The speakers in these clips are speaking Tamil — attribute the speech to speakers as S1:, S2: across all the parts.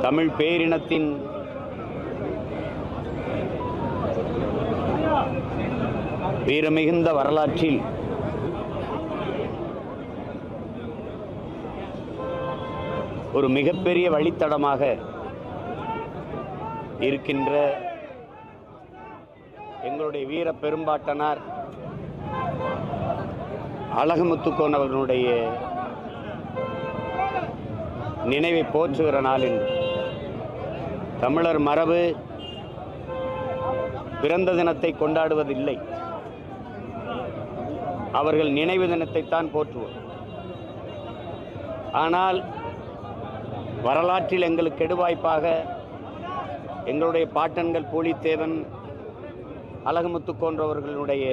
S1: தமிழ் பேரினத்தின் வீரமிகுந்த வரலாற்றில் ஒரு மிகப்பெரிய வழித்தடமாக இருக்கின்ற எங்களுடைய வீர பெரும்பாட்டனார் அழகுமுத்துக்கோன் அவர்களுடைய நினைவை போற்றுகிற நாள் என்று தமிழர் மரபு பிறந்த தினத்தை கொண்டாடுவதில்லை, அவர்கள் நினைவு தினத்தைத்தான் போற்றுவோம். ஆனால் வரலாற்றில் எங்களுக்கு கெடுவாய்ப்பாக எங்களுடைய பாட்டன்கள் பூலித்தேவன் அழகுமுத்துக்கோன்றவர்களுடைய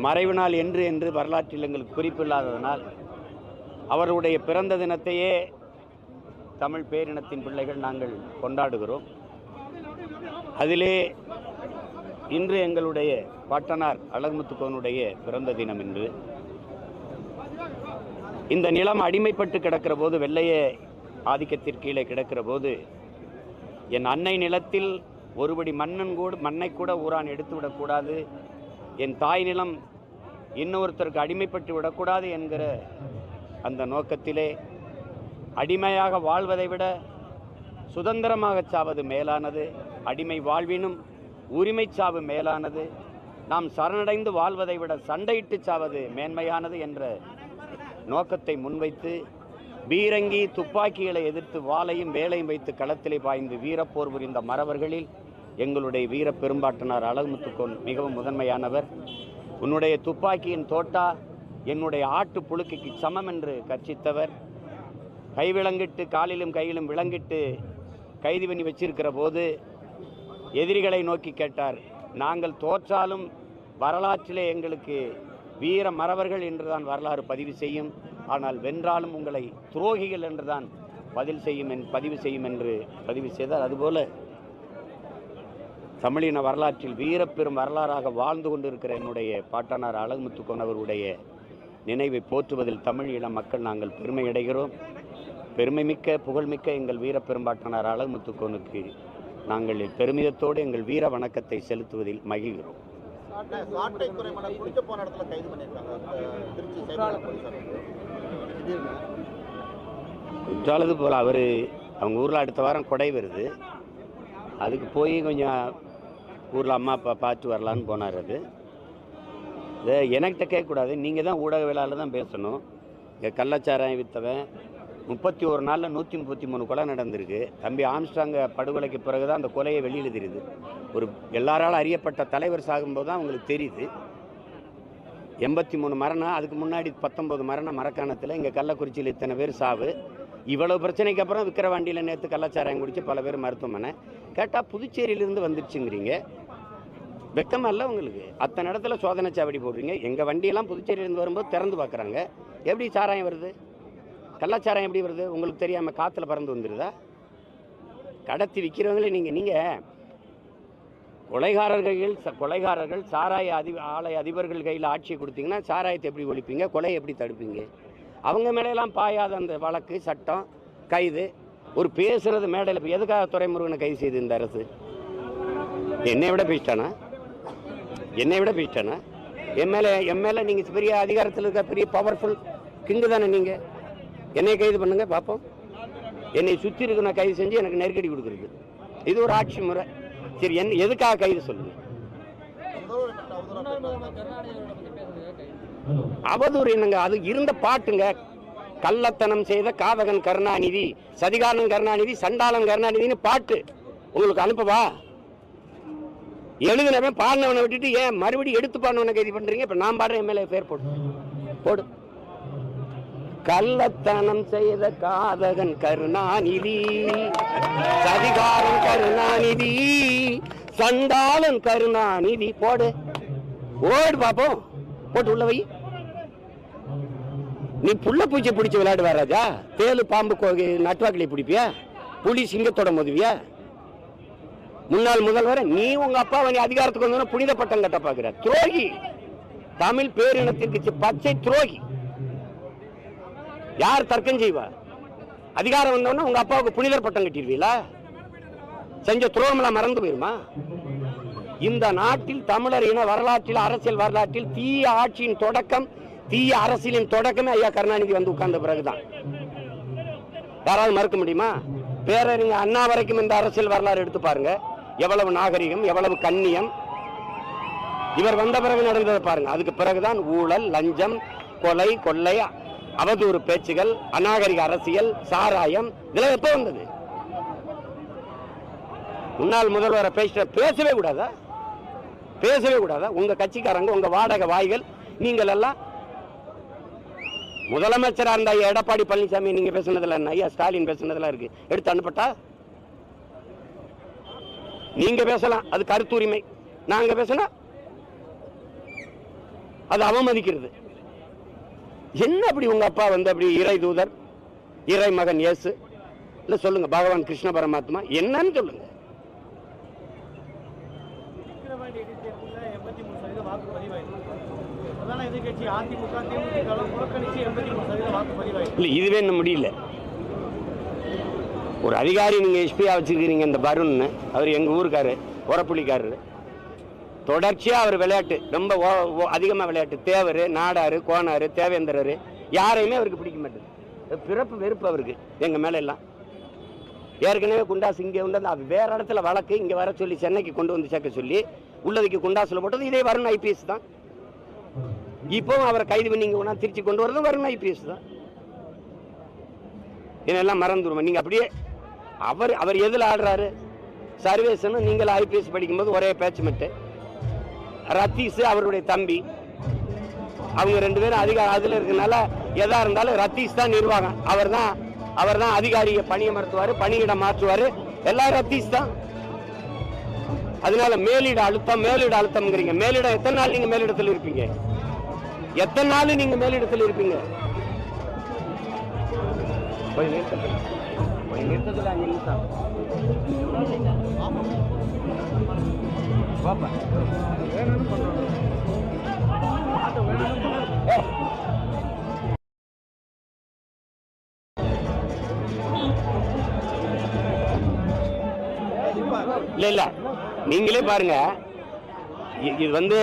S1: மறைவு நாள் என்று வரலாற்றில் எங்களுக்கு குறிப்பில்லாததனால் அவருடைய பிறந்த தினத்தையே தமிழ் பேரினத்தின் பிள்ளைகள் நாங்கள் கொண்டாடுகிறோம். அதிலே இன்று எங்களுடைய பாட்டனார் அழகுமுத்துக்கோனுடைய பிறந்த தினம் என்று. இந்த நிலம் அடிமைப்பட்டு கிடக்கிற போது, வெள்ளைய ஆதிக்கத்திற்கு கீழே கிடக்கிற போது, என் அன்னை நிலத்தில் ஒருபடி மண்ணை கூட ஊரான் எடுத்துவிடக்கூடாது, என் தாய் நிலம் இன்னொருத்தருக்கு அடிமைப்பட்டு விடக்கூடாது என்கிற அந்த நோக்கத்திலே அடிமையாக வாழ்வதை விட சுதந்திரமாக சாவது மேலானது, அடிமை வாழ்வினும் உரிமை சாவு மேலானது, நாம் சரணடைந்து வாழ்வதை விட சண்டையிட்டு சாவது மேன்மையானது என்ற நோக்கத்தை முன்வைத்து பீரங்கி துப்பாக்கிகளை எதிர்த்து வாளையும் வேலையும் வைத்து களத்திலே பாய்ந்து வீரப்போர் புரிந்த மறவர்களில் எங்களுடைய வீர பெரும்பாட்டனார் அழகுமுத்துக்கோன் மிகவும் முதன்மையானவர். உன்னுடைய துப்பாக்கியின் தோட்டா என்னுடைய ஆட்டு புழுக்கைக்கு சமம் என்று கர்ச்சித்தவர். கைவிலங்கிட்டு காலிலும் கையிலும் விலங்கிட்டு கைது பண்ணி வச்சிருக்கிற போது எதிரிகளை நோக்கி கேட்டார், நாங்கள் தோற்றாலும் வரலாற்றிலே எங்களுக்கு வீர மறவர்கள் என்றுதான் வரலாறு பதிவு செய்யும், ஆனால் வென்றாலும் உங்களை துரோகிகள் என்றுதான் பதிவு செய்யும் என்று பதிவு செய்தார். அதுபோல தமிழின வரலாற்றில் வீரப்பெரும் வரலாறாக வாழ்ந்து கொண்டிருக்கிற என்னுடைய பாட்டனார் அழகுமுத்துக்கோன் அவருடைய நினைவை போற்றுவதில் தமிழ் இன மக்கள் நாங்கள் பெருமை அடைகிறோம். பெருமைமிக்க புகழ்மிக்க எங்கள் வீர பெரும்பாட்டனார் அழகுமுத்துக்கோனுக்கு நாங்கள் பெருமிதத்தோடு எங்கள் வீர வணக்கத்தை செலுத்துவதில் மகிழ்கிறோம். குற்றாலது போல் அவங்க ஊரில் அடுத்த வாரம் கொடை வருது, அதுக்கு போய் கொஞ்சம் ஊரில் அம்மா அப்பா பார்த்து வரலான்னு போனார். அது இதை எனக்கிட்ட கேட்கக்கூடாது, நீங்கள் தான் ஊடகவியலாளர் தான் பேசணும். இங்கே கள்ளச்சாராயம் விற்றவன் 31 நாளில் 133 கொலை நடந்திருக்கு. தம்பி ஆம்ஸ்ட்ராங்க படுகொலைக்கு பிறகு தான் அந்த கொலையை வெளியில் தெரியுது. ஒரு எல்லாராலும் அறியப்பட்ட தலைவர் சாகும்போது தான் அவங்களுக்கு தெரியுது. 83 மரணம், அதுக்கு முன்னாடி 19 மரணம் மரக்காணத்தில். இங்கே கள்ளக்குறிச்சியில் இத்தனை பேர் சாவு. இவ்வளவு பிரச்சனைக்கு அப்புறம் விக்கிரவாண்டியில் நேற்று கள்ளச்சாராயம் குடித்து பல பேர் மருத்துவமனை. கேட்டால் புதுச்சேரியிலிருந்து வந்துடுச்சுங்கிறீங்க. வெக்கமா இல்லை உங்களுக்கு? அத்தனை இடத்துல சோதனை சாவடி போடுறீங்க. எங்கள் வண்டியெல்லாம் புதுச்சேரியிலேருந்து வரும்போது திறந்து பார்க்குறாங்க. எப்படி சாராயம் வருது? கள்ளச்சாராயம் எப்படி வருது? உங்களுக்கு தெரியாமல் காற்றுல பறந்து வந்துடுதா? கடத்தி விற்கிறவங்களே நீங்கள் கொலைகாரர்கள் சாராய ஆலய அதிபர்கள் கையில் ஆட்சியை கொடுத்தீங்கன்னா சாராயத்தை எப்படி ஒழிப்பீங்க? கொலையை எப்படி தடுப்பீங்க? அவங்க மேலையெல்லாம் பாயாத அந்த வழக்கு சட்டம் கைது. ஒரு பேசுறது மேடையில் இப்போ எதுக்காக துரைமுருகனை கைது செய்து இந்த அரசு? என்னை விட பேசிட்டானா? என் மேலே நீங்கள் பெரிய அதிகாரத்தில் இருக்க பெரிய பவர்ஃபுல் கிங்கு தானே நீங்கள். என்னை கைது பண்ணுங்க பார்ப்போம். என்னை சுற்றி இருக்கு நான் கைது செஞ்சு எனக்கு நெருக்கடி கொடுக்குறது இது ஒரு ஆட்சி முறை. சரி, எதுக்காக கைது சொல்லுங்க? அவதூறு என்னங்க? அது இருந்த பாட்டுங்க. கள்ளத்தனம் செய்த காதகன் கருணாநிதி, சதிகாரன் கருணாநிதி, சண்டாளன் கருணாநிதினு பாட்டு உங்களுக்கு அனுப்பவா? எழுதினவன் பாடினவனை விட்டுட்டு ஏன் மறுபடியும் எடுத்து பாடினவனை கைது பண்றீங்க? இப்ப நான் பாடுறேன், எம்எல்ஏ பேர் போடு. கள்ளத்தனம் செய்த காதகன் கருணாநிதி, சதிகாரன் கருணாநிதி, சண்டாளன் கருணாநிதி போடு பாப்போம். போட்டு உள்ள வை. நீ புள்ள பூச்சி பிடிச்சி விளையாடுவா ராஜா? தேலு பாம்பு நட்டுவாக்கிலே பிடிப்பியா? புலி சிங்கத்தோட மோதுவியா? முன்னாள் முதல்வர் நீ உங்க அப்பாவை நீ அதிகாரத்துக்கு வந்து புனித பட்டம் கட்ட பாக்குற துரோகி. தமிழ் பேரினத்திற்கு பச்சை துரோகி. யார் தர்க்கம் செய்வா? அதிகாரம் வந்தோன்னா உங்க அப்பாவுக்கு புனிதர் பட்டம் கட்டிடுவீங்களா? செஞ்ச துரோகமெல்லாம் மறந்து போயிருமா? இந்த நாட்டில் தமிழர் இன வரலாற்றில், அரசியல் வரலாற்றில் தீய ஆட்சியின் தொடக்கம், தீய அரசியலின் தொடக்கமே ஐயா கருணாநிதி வந்து உட்கார்ந்த பிறகுதான். யாராவது மறுக்க முடியுமா? பேரறிஞர் அண்ணா வரைக்கும் இந்த அரசியல் வரலாறு எடுத்து பாருங்க. எவ்வளவு நாகரிகம், எவ்வளவு கண்ணியம். இவர் வந்த பிறகு நடந்ததை பாருங்க. அதுக்கு பிறகுதான் ஊழல், லஞ்சம், கொலை, கொள்ளை, அவதூறு பேச்சுகள், அநாகரிக அரசியல், சாராயம், இதெல்லாம் எப்போ வந்தது? முன்னாள் முதல்வரை பேசவே கூடாதா? பேசவே கூடாதா? உங்க கட்சிக்காரங்க, உங்க வாடகை வாய்கள், நீங்கள் எல்லாம் முதலமைச்சரா இருந்த ஐயா எடப்பாடி பழனிசாமி நீங்க பேசுனதுல என்ன, ஐயா ஸ்டாலின் பேசுனதுல இருக்கு, எடுத்து அனுப்பட்டா? நீங்க பேசலாம், அது கருத்துரிமை. நாங்க பேசினா அது அவமதிக்கிறது. என்ன அப்படி உங்க அப்பா வந்து அப்படி இறை தூதர், இறை மகன் இயேசு இல்ல சொல்லுங்க, பகவான் கிருஷ்ண பரமாத்மா என்னன்னு சொல்லுங்க. இதுவே இன்னும் முடியல. ஒரு அதிகாரி நீங்க எஸ்பியா வச்சிருக்கீங்க, இந்த பருண், அவர் எங்க ஊருக்காரு, உரப்புள்ளிக்காரரு. தொடர்ச்சியா அவர் விளையாட்டு, ரொம்ப அதிகமா விளையாட்டு. தேவர், நாடாரு, கோனாரு, தேவேந்திரரு யாரையுமே அவருக்கு பிடிக்க மாட்டேது. பிறப்பு வெறுப்பு அவருக்கு எங்க மேல எல்லாம். ஏற்கனவே குண்டாசு இங்கே உண்டு, அது வேற இடத்துல வழக்கு, இங்க வர சொல்லி சென்னைக்கு கொண்டு வந்து சேர்க்க சொல்லி உள்ளதுக்கு குண்டாசுல போட்டது இதே வருண் ஐபிஎஸ் தான். இப்பவும் அவரை கைது பண்ணி இங்க திருச்சி கொண்டு வரது வருண் ஐபிஎஸ் தான். இதெல்லாம் மறந்துடுவோம். நீங்க அப்படியே அவர் எதுல ஆடுறாரு? சர்வேசன் நீங்கள் ஐபிஎஸ் படிக்கும்போது ஒரே பேச்சு மட்டு. ரத்தீஸ் அவருடைய தம்பி, அவங்க ரெண்டு பேரும் அதிகாரம் அதுல இருக்கனால எதா இருந்தாலும் ரத்தீஸ் தான் நிர்வாகம். அவர் தான் அதிகாரியை பணியமர்த்துவாரு, பணியிடம் மாற்றுவாரு, எல்லாம் ரத்தீஸ் தான். அதனால மேலிட அழுத்தம்ங்கிறீங்க. மேலிடம் எத்தனை நாள் நீங்க மேலிடத்தில் இருப்பீங்க? எத்தனை நாள் நீங்க மேலிடத்தில் இருப்பீங்க? இல்ல நீங்களே பாருங்க. இது வந்து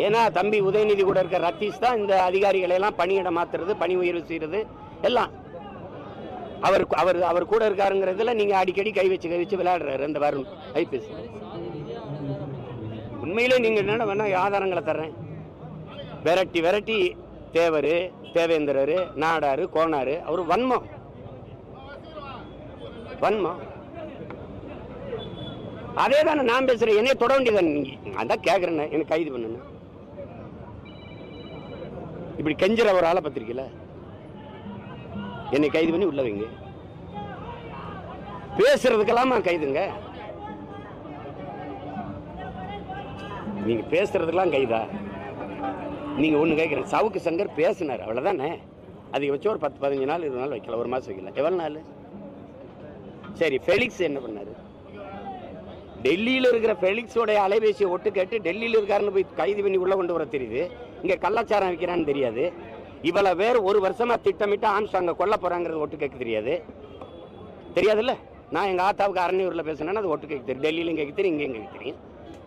S1: ஏன்னா தம்பி உதயநிதி கூட இருக்க ரத்தீஸ் தான் இந்த அதிகாரிகளை எல்லாம் பணியிடம் மாத்துறது, பணி உயர்வு செய்யறது எல்லாம். அவர் கூட இருக்காருங்கிறதுல நீங்க அடிக்கடி கை வச்சு விளையாடுறாரு அந்த வருண் ஐபிஎஸ். உண்மையிலே நீங்க என்ன வேணா ஆதாரங்களை தர்றேன். விரட்டி தேவர், தேவேந்திரரு, நாடாரு, கோனாரு, அவரு வன்மம். அதே தானே நான் பேசுறேன். என்னைய தொட வேண்டியதானே நீங்க? அதான் கேட்கறேன், எனக்கு கைது பண்ணுங்க. இப்படி கெஞ்சிற ஒரு ஆளை பத்திரிக்கல என்னை கைது பண்ணி உள்ள வைங்க. பேசுறதுக்கெல்லாம் கைதுங்க. நீங்க பேசுறதுக்கெல்லாம் கைதா? நீங்க ஒண்ணு கேட்கிறேன். சவுக்கு சங்கர் பேசினார், அவ்வளவுதானே. அதுக்கு வச்சு ஒரு 10-15 நாள் 20 நாள் வைக்கல, ஒரு மாசம் வைக்கல. எவ்வளவு நாள்? சரி, ஃபெலிக்ஸ் என்ன பண்ணாரு? டெல்லியில் இருக்கிற ஃபெலிக்ஸோடைய அலைபேசியை ஒட்டு கேட்டு டெல்லியில் இருக்காருன்னு போய் கைது பண்ணி உள்ள கொண்டு வர தெரியுது. இங்க கள்ளச்சாரம் வைக்கிறான்னு தெரியாது. இவ்வளவு பேர் ஒரு வருஷமா திட்டமிட்டு ஆம்ஸ்டாங்க கொல்ல போறாங்கிறது ஒட்டு கேட்க தெரியாதுல்ல. நான் எங்க ஆத்தாவுக்கு அரணியூர்ல பேசுனேன்னா அது ஒட்டு கேட்க தெரியும். டெல்லியிலும் கேட்க தெரியும், இங்கேயும் கேட்க தெரியும்.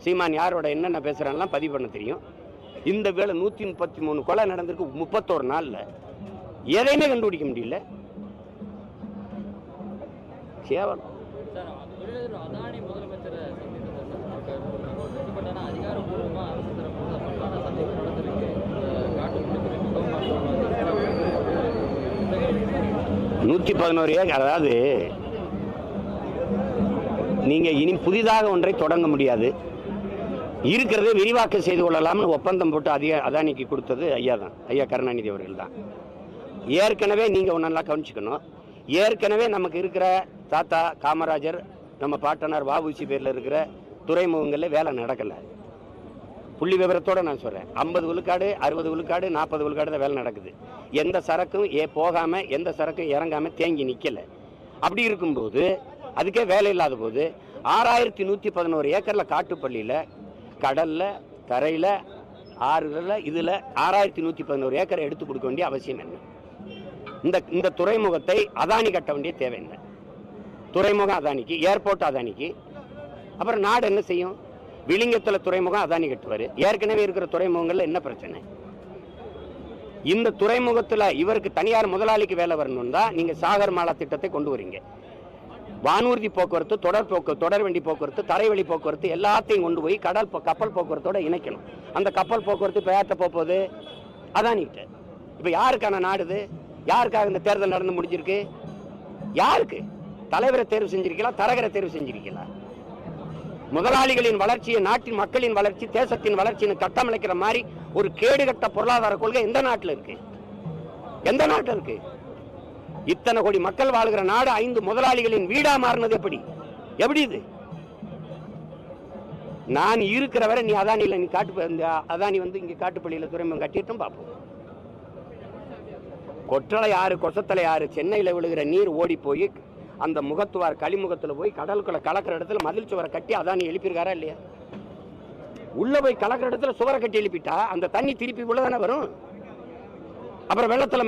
S1: சீமான் யாரோட என்னென்ன பேசுறான்லாம் பதிவு பண்ண தெரியும். இந்த வேலை 133 கொலை நடந்திருக்கு 31 நாள்ல. எதையுமே கண்டுபிடிக்க முடியல. கேவலம். அதாவது நீங்க இனி புதிதாக ஒன்றை தொடங்க முடியாது. இருக்கிறதே விரிவாக்கம் செய்து கொள்ளலாம்னு ஒப்பந்தம் போட்டு அதானிக்கு கொடுத்தது ஐயா கருணாநிதி அவர்கள் தான். ஏற்கனவே நீங்க ஒன்னெல்லாம் கவனிச்சுக்கணும். ஏற்கனவே நமக்கு இருக்கிற தாத்தா காமராஜர், நம்ம பாட்டனார் வஉசி பேர்ல இருக்கிற துறைமுகங்கள்ல வேலை நடக்கல. புள்ளி விவரத்தோட நான் சொல்றேன். 50 விழுக்காடு, 60 விழுக்காடு, 40 விழுக்காடு தான் வேலை நடக்குது. எந்த சரக்கும் போகாம, எந்த சரக்கும் இறங்காம தேங்கி நிக்கல. அப்படி இருக்கும்போது, அதுக்கே வேலை இல்லாத போது 6111 ஏக்கர்ல காட்டுப்பள்ளியில, கடல்ல, தரையில, ஆறுல, இதுல 6111 ஏக்கரை எடுத்து கொடுக்க வேண்டிய அவசியம் என்ன? இந்த துறைமுகத்தை அதானி கட்ட வேண்டிய தேவையில்லை. துறைமுகம் அதானிக்கு, ஏர்போர்ட் அதானிக்கு. அப்புறம் நாடு என்ன செய்யும்? விளிங்கத்தில் துறைமுகம் அதானி கட்டுவார். ஏற்கனவே இருக்கிற துறைமுகங்கள்ல என்ன பிரச்சனை? இந்த துறைமுகத்தில் இவருக்கு தனியார் முதலாளிக்கு வேலை வரணும் தான் நீங்க சாகர் மாலா திட்டத்தை கொண்டு வரீங்க. வானூர்தி போக்குவரத்து, தொடர் வண்டி போக்குவரத்து, தரைவழி போக்குவரத்து எல்லாத்தையும் கொண்டு போய் கப்பல் போக்குவரத்தோட இணைக்கணும். அந்த கப்பல் போக்குவரத்து இப்போ யார்கிட்ட போகுது? அதானிக்கிட்ட. இப்போ யாருக்கான நாடுது? யாருக்காக இந்த தேர்தல் நடந்து முடிஞ்சிருக்கு? யாருக்கு? தலைவரை தேர்வு செஞ்சிருக்கலாம், தரகரை தேர்வு செஞ்சிருக்கலாம். முதலாளிகளின் வளர்ச்சியை, நாட்டின் மக்களின் வளர்ச்சி, தேசத்தின் வளர்ச்சின்னு கட்டமைக்கிற மாதிரி ஒரு கேடுகட்ட பொருளாதார கொள்கை எந்த நாட்டில் இருக்கு? எந்த நாட்டில் இருக்கு? இத்தனை கோடி மக்கள் வாழ்கிற நாடு 5 முதலாளிகளின் வீடா மாறினது எப்படி? எப்படி இது? நான் இருக்கிற வரை நீ அதானியில் நீ அதானி வந்து இங்க காட்டுப்பள்ளியில் துறைமுகம் கட்டிட்டும் பார்ப்போம். கொற்றலை யாரு, கொசத்தலை யாரு? சென்னையில் விழுகிற நீர் ஓடி போய் அந்த முகத்துவார் களிமுகத்தில் போய் கடலுக்குள்ள கலக்கிற இடத்துல மதில் சுவரை கட்டி அதானி எழுப்பியிருக்காரா இல்லையா? உள்ள போய் கலக்கிற இடத்துல சுவரை கட்டி எழுப்பிட்டா அந்த தண்ணி திருப்பி உள்ளதானே வரும். அப்புறம் வெள்ளத்துல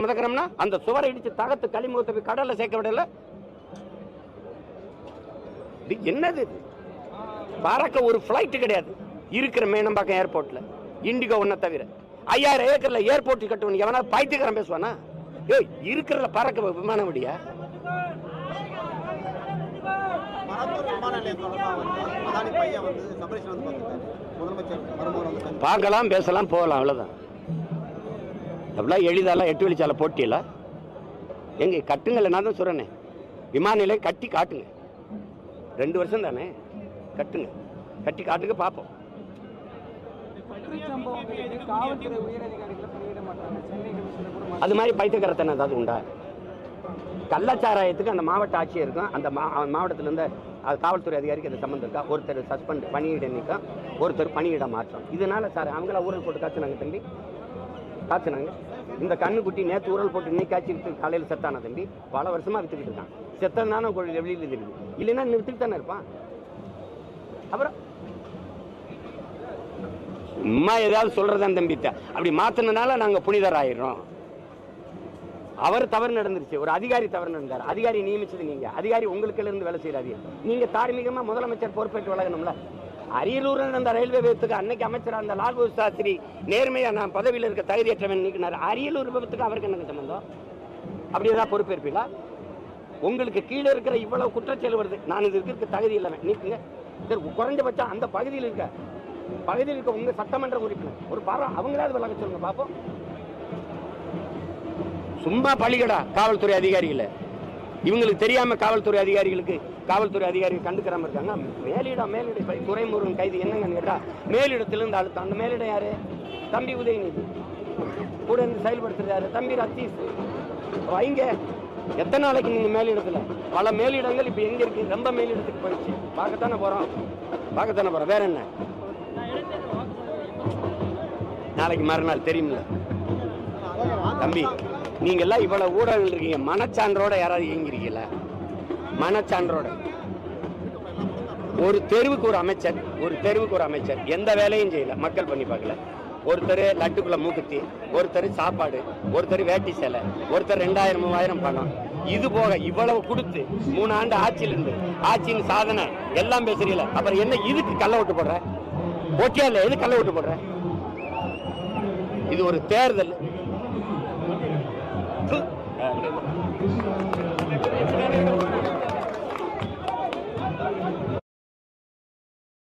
S1: மிதக்கிறோம்னா அந்த சுவரை இடிச்சு தகத்து களிமுகத்தை போய் கடல்ல சேர்க்க விடல. என்னது இது? பறக்க ஒரு பிளைட் கிடையாது இருக்கிற மேனம்பாக்கம் ஏர்போர்ட்ல, இண்டிகோ ஒன்ன தவிர. 5000 ஏக்கர்ல ஏர்போர்ட் கட்டணும். எவனா பைத்தியக்காரன் பேசுவானா? ஏய், இருக்கிற பறக்க விமானம் விடியா? பார்க்கலாம், பேசலாம், போகலாம், அவ்வளவுதான். அப்படிலாம் எளிதாலாம் 8 வழிச்சாலை போட்டியல எங்க கட்டுங்கல்ல? நான் தான் சொல்றேனே, விமான நிலையம் கட்டி காட்டுங்க. 2 வருஷம் தானே, கட்டுங்க, கட்டி காட்டுங்க, பார்ப்போம். அது மாதிரி பைத்தியக்காரத்தனை ஏதாவது உண்டா? கள்ளச்சாராயத்துக்கு அந்த மாவட்ட ஆட்சியருக்கும் அந்த மாவட்டத்தில் இருந்த காவல்துறை அதிகாரிக்கு அது சம்மந்தம் இருக்கா? ஒருத்தர் சஸ்பெண்ட், பணியிட நீக்கம், ஒருத்தர் பணியிட மாற்றம். இதனால சார் அவங்கள ஊழல் போட்டு காய்ச்சினாங்க தம்பி, காய்ச்சினாங்க. இந்த கண்ணுக்குட்டி நேற்று ஊழல் போட்டு இன்னைக்கு காய்ச்சி காலையில் செத்தான தம்பி. பல வருஷமா வித்துக்கிட்டு இருக்கான். செத்தான வெளியில் தெரியுது, இல்லைன்னா வித்துட்டு தானே இருப்பான். அப்புறம் சும்மா ஏதாவது சொல்றதான் தம்பி. அப்படி மாத்தினால நாங்க புனிதர் ஆயிடுறோம். அவர் தவறு நடந்துருச்சு, ஒரு அதிகாரி தவறு நடந்தார். அதிகாரி நியமிச்சது நீங்க, அதிகாரி உங்களுக்கு இருந்து வேலை செய்யறாரு. நீங்க தார்மீகமா முதலமைச்சர் பொறுப்பேற்று வழங்கணும்ல. அரியலூர் நடந்த ரயில்வே விபத்துக்கு அன்னைக்கு அமைச்சர் அந்த லால் பகதூர் சாஸ்திரி நேர்மையா நான் பதவியில் இருக்க தகுதியற்றவன் நீக்கினார். அரியலூர் விபத்துக்கு அவருக்கு என்ன சம்பந்தம்? அப்படி ஏதாவது பொறுப்பேற்பீங்களா? உங்களுக்கு கீழே இருக்கிற இவ்வளவு குற்றச்செயல் வருது, நான் இது இருக்க தகுதி இல்லாம நீக்குங்க. குறைஞ்சபட்சம் அந்த பகுதியில் இருக்க உங்க சட்டமன்ற உறுப்பினர் ஒரு பாரம் அவங்களாவது விளக்க சொல்லுங்க பாப்போம். சும்மா பழிகடா காவல்துறை அதிகாரிகளை. இவங்களுக்கு தெரியாம காவல்துறை அதிகாரிகள் கண்டுக்கிறாம இருக்காங்க. மேலிட துறைமுருகன் கைது என்னங்கன்னு கேட்டா மேலிடத்திலிருந்து அழுத்தம். அந்த மேலிடம் யாரு? தம்பி உதயநிதி கூட இருந்து செயல்படுத்துறாரு தம்பி ரத்தீஷ். வைங்க, எத்தனை நாளைக்கு நீங்க மேலிடத்துல? பல மேலிடங்கள் இப்ப எங்க இருக்கு? ரொம்ப மேலிடத்துக்கு போயிடுச்சு. பார்க்கத்தானே போறோம். வேற என்ன? நாளைக்கு மறுநாள் தெரியுமில்ல தம்பி. நீங்க எல்லாம் இவ்வளவு ஊடகங்கள் இருக்கீங்க, மனச்சான்றோட யாராவது இயங்கிறீங்களா? மனச்சான்றோட ஒரு தெருவுக்கு ஒரு அமைச்சர் எந்த வேலையும் செய்யல, மக்கள் பண்ணி பார்க்கல. ஒருத்தர் லட்டுக்குள்ள மூக்குத்தி, ஒருத்தர் சாப்பாடு, ஒருத்தர் வேட்டி சேலை, ஒருத்தர் 2000 3000 பணம். இது போக இவ்வளவு கொடுத்து 3 ஆண்டு ஆட்சியின் சாதனை எல்லாம் பேசுறீங்களா? அப்புறம் என்ன இதுக்கு கள்ள ஓட்டு போடுற? ஓகே இல்ல, எது கள்ள ஓட்டு போடுற? இது ஒரு தேர்தல்.